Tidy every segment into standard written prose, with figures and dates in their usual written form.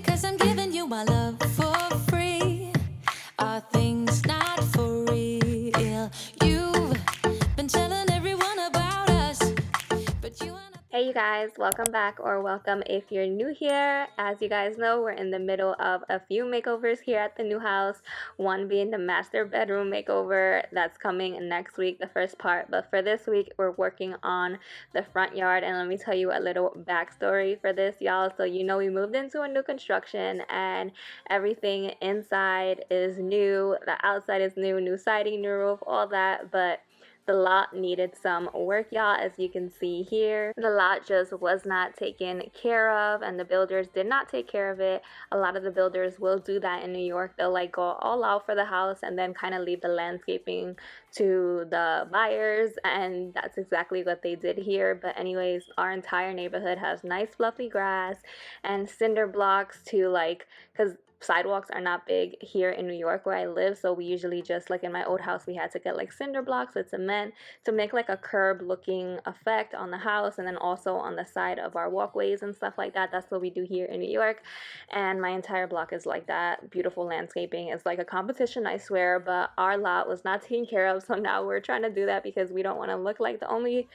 'cause I'm giving you my love for free. Are things not for real? You've been telling everyone about us, but you wanna. Hey you guys, welcome back, or welcome if you're new here. As you guys know, we're in the middle of a few makeovers here at the new house, one being the master bedroom makeover that's coming next week, the first part. But for this week, we're working on the front yard, and let me tell you a little backstory for this, y'all. So you know we moved into a new construction and everything inside is new, the outside is new siding, new roof, all that, but the lot needed some work, y'all. As you can see here, the lot just was not taken care of, and the builders did not take care of it. A lot of the builders will do that in New York. They'll like go all out for the house and then kind of leave the landscaping to the buyers, and that's exactly what they did here. But anyways, our entire neighborhood has nice fluffy grass and cinder blocks to like, because sidewalks are not big here in New York where I live, so we usually just, like in my old house, we had to get like cinder blocks with cement to make like a curb looking effect on the house, and then also on the side of our walkways and stuff like that. That's what we do here in New York, and my entire block is like that. Beautiful landscaping. It's like a competition, I swear, but our lot was not taken care of, so now we're trying to do that because we don't want to look like the only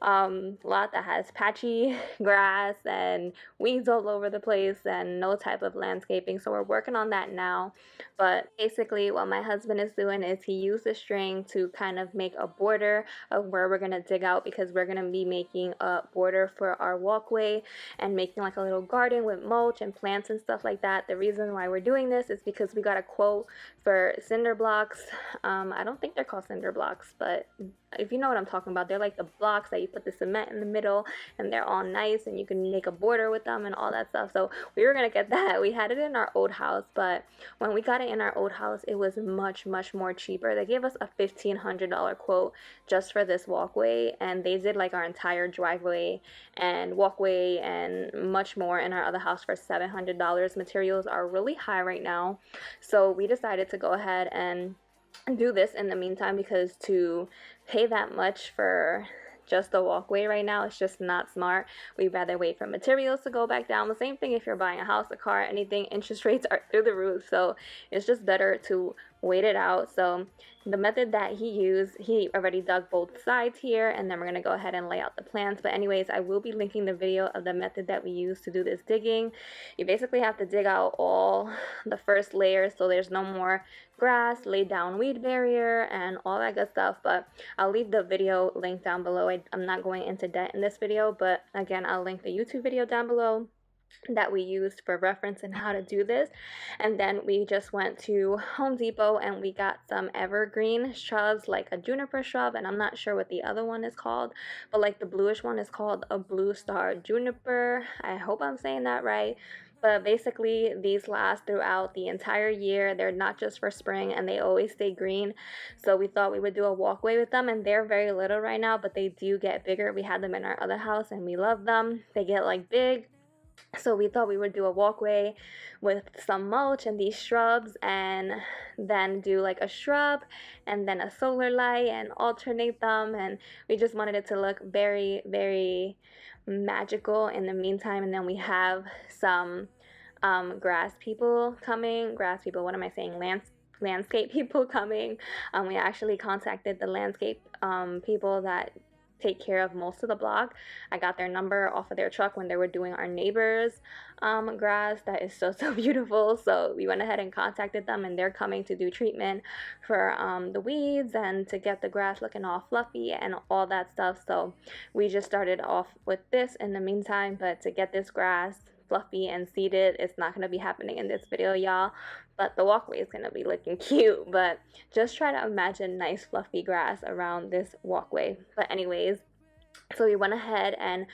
lot that has patchy grass and weeds all over the place and no type of landscaping. So we're working on that now. But basically what my husband is doing is he used the string to kind of make a border of where we're going to dig out, because we're going to be making a border for our walkway and making like a little garden with mulch and plants and stuff like that. The reason why we're doing this is because we got a quote for cinder blocks. I don't think they're called cinder blocks, but if you know what I'm talking about, they're like the blocks that you put the cement in the middle and they're all nice and you can make a border with them and all that stuff. So we were gonna get that. We had it in our old house, but when we got it in our old house, it was much more cheaper. They gave us a $1,500 quote just for this walkway, and they did like our entire driveway and walkway and much more in our other house for $700. Materials are really high right now, so we decided to go ahead and do this in the meantime, because to pay that much for just the walkway right now, it's just not smart. We'd rather wait for materials to go back down. The same thing if you're buying a house, a car, anything. Interest rates are through the roof, so it's just better to wait it out. So the method that he used, he already dug both sides here, and then we're going to go ahead and lay out the plants. But anyways, I will be linking the video of the method that we use to do this digging. You basically have to dig out all the first layer so there's no more grass, lay down weed barrier and all that good stuff. But I'll leave the video link down below. I'm not going into depth in this video, but again, I'll link the YouTube video down below that we used for reference and how to do this. And then we just went to Home Depot and we got some evergreen shrubs, like a juniper shrub, and I'm not sure what the other one is called, but like the bluish one is called a blue star juniper. I hope I'm saying that right. But basically, these last throughout the entire year. They're not just for spring, and they always stay green. So we thought we would do a walkway with them, and they're very little right now, but they do get bigger. We had them in our other house, and we love them. They get like big. So we thought we would do a walkway with some mulch and these shrubs, and then do like a shrub and then a solar light and alternate them. And we just wanted it to look very magical in the meantime. And then we have some grass people coming. What am I saying? Landscape people coming. We actually contacted the landscape people that take care of most of the block. I got their number off of their truck when they were doing our neighbor's grass. That is so beautiful. So we went ahead and contacted them, and they're coming to do treatment for the weeds and to get the grass looking all fluffy and all that stuff. So we just started off with this in the meantime, but to get this grass fluffy and seeded, it's not going to be happening in this video, y'all, but the walkway is going to be looking cute. But just try to imagine nice fluffy grass around this walkway. But anyways, so we went ahead and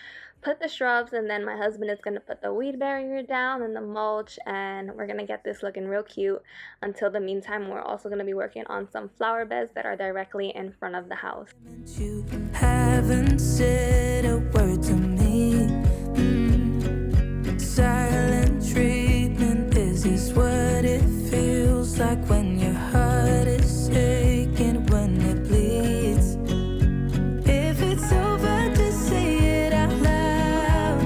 put the shrubs, and then my husband is going to put the weed barrier down and the mulch, and we're going to get this looking real cute. Until the meantime, we're also going to be working on some flower beds that are directly in front of the house. You haven't said a word to me. Silent treatment, is this what it feels like when your heart is aching, when it bleeds? If it's over, just say it out loud.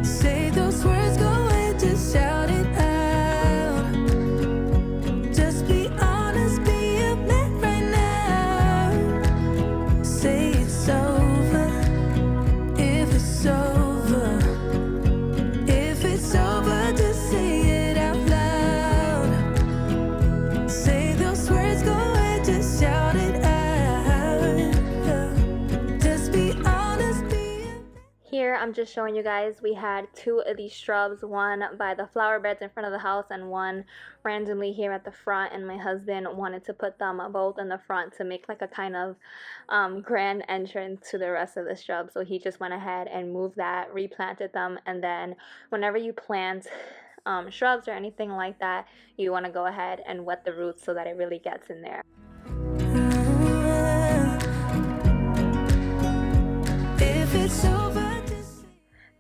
Say those words, go away, just I'm just showing you guys, we had two of these shrubs, one by the flower beds in front of the house and one randomly here at the front, and my husband wanted to put them both in the front to make like a kind of grand entrance to the rest of the shrub. So he just went ahead and moved that, replanted them, and then whenever you plant shrubs or anything like that, you want to go ahead and wet the roots so that it really gets in there.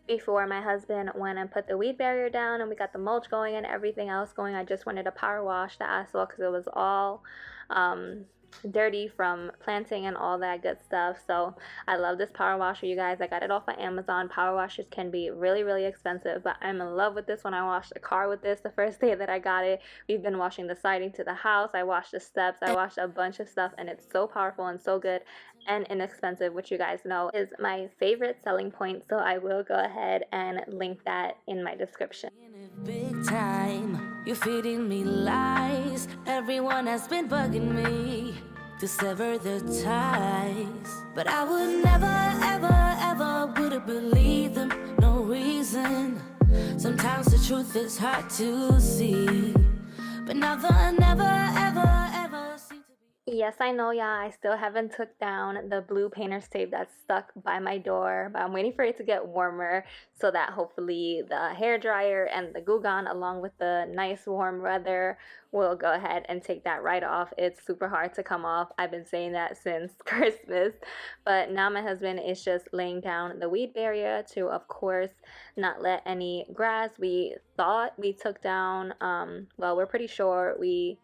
Before my husband went and put the weed barrier down and we got the mulch going and everything else going, I just wanted to power wash the asphalt because it was all dirty from planting and all that good stuff. So I love this power washer, you guys. I got it off of Amazon. Power washers can be really expensive, but I'm in love with this one. I washed the car with this the first day that I got it. We've been washing the siding to the house. I washed the steps. I washed a bunch of stuff, and it's so powerful and so good and inexpensive, which you guys know is my favorite selling point. So I will go ahead and link that in my description. Big time, you're feeding me lies. Everyone has been bugging me to sever the ties, but I would never ever would have believed them. No reason. Sometimes the truth is hard to see, but never ever seem to be. Yes, I know, yeah, I still haven't took down the blue painter's tape that's stuck by my door, but I'm waiting for it to get warmer so that hopefully the hair dryer and the Goo Gone, along with the nice warm weather, will go ahead and take that right off. It's super hard to come off. I've been saying that since Christmas, but now my husband is just laying down the weed barrier to, of course, not let any grass. We thought we took down, well, we're pretty sure we,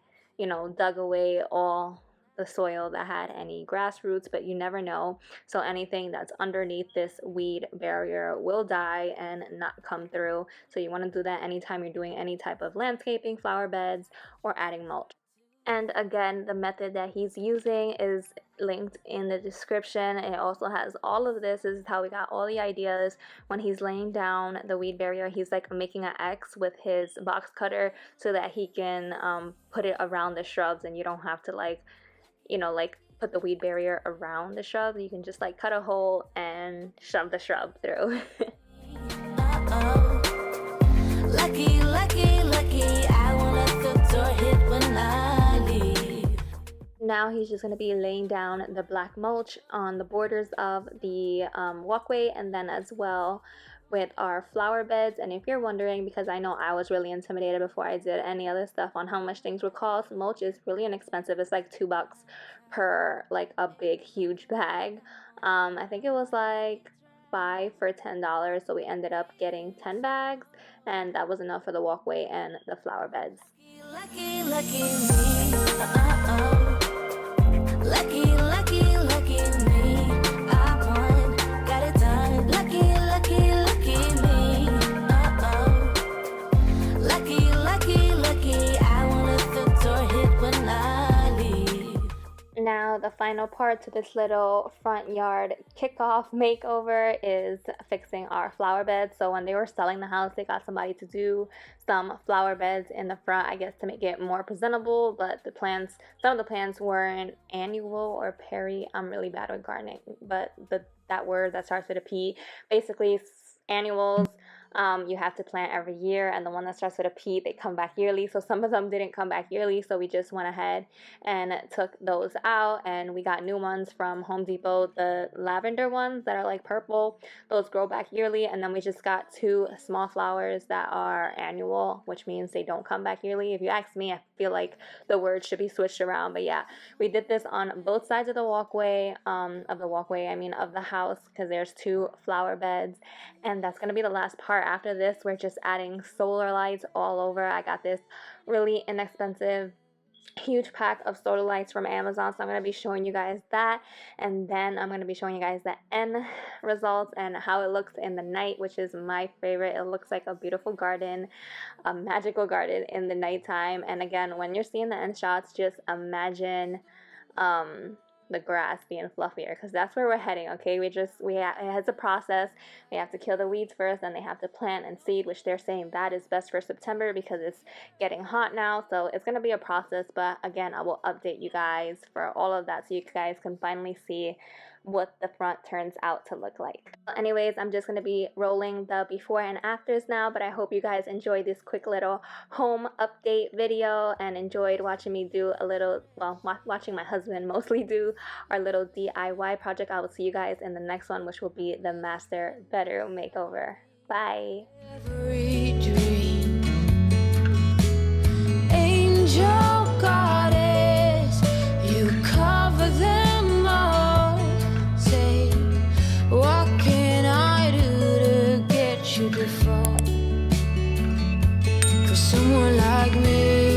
dug away all the soil that had any grass roots, but you never know. So anything that's underneath this weed barrier will die and not come through. So you want to do that anytime you're doing any type of landscaping, flower beds, or adding mulch. And again, the method that he's using is linked in the description. It also has all of this. This is how we got all the ideas. When he's laying down the weed barrier, he's like making an X with his box cutter so that he can put it around the shrubs, and you don't have to like put the weed barrier around the shrub. You can just like cut a hole and shove the shrub through. Lucky, I won't let the door hit when I leave. Now he's just going to be laying down the black mulch on the borders of the walkway, and then as well with our flower beds. And if you're wondering, because I know I was really intimidated before I did any other stuff on how much things would cost, mulch is really inexpensive. It's like $2 per like a big huge bag. I think it was like 5 for $10, so we ended up getting 10 bags, and that was enough for the walkway and the flower beds. Lucky me. Lucky me. I won, got it done. Lucky me. Lucky, I won't let the door hit when I leave. Now the final part to this little front yard kickoff makeover is fixing our flower beds. So when they were selling the house, they got somebody to do some flower beds in the front, I guess, to make it more presentable. But some of the plants weren't annual or peri. I'm really bad with gardening, but that word that starts with a P, basically annuals. You have to plant every year, and the one that starts with a P, they come back yearly. So some of them didn't come back yearly, so we just went ahead and took those out, and we got new ones from Home Depot. The lavender ones that are like purple, those grow back yearly. And then we just got 2 small flowers that are annual, which means they don't come back yearly. If you ask me, I feel like the word should be switched around. But yeah, we did this on both sides of the walkway, of the house, because there's 2 flower beds. And that's going to be the last part. After this, we're just adding solar lights all over. I got this really inexpensive huge pack of solar lights from Amazon, so I'm going to be showing you guys that, and then I'm going to be showing you guys the end results and how it looks in the night, which is my favorite. It looks like a beautiful garden, a magical garden in the nighttime. And again, when you're seeing the end shots, just imagine the grass being fluffier, because that's where we're heading. Okay, it's a process. We have to kill the weeds first, then they have to plant and seed, which they're saying that is best for September because it's getting hot now. So it's going to be a process, but again, I will update you guys for all of that so you guys can finally see what the front turns out to look like. Anyways, I'm just going to be rolling the before and afters now, but I hope you guys enjoyed this quick little home update video and enjoyed watching me do a little, well, watching my husband mostly do our little DIY project. I will see you guys in the next one, which will be the master bedroom makeover. Bye. Every dream, angel goddess, you cover them all. Say, what can I do to get you to fall for someone like me?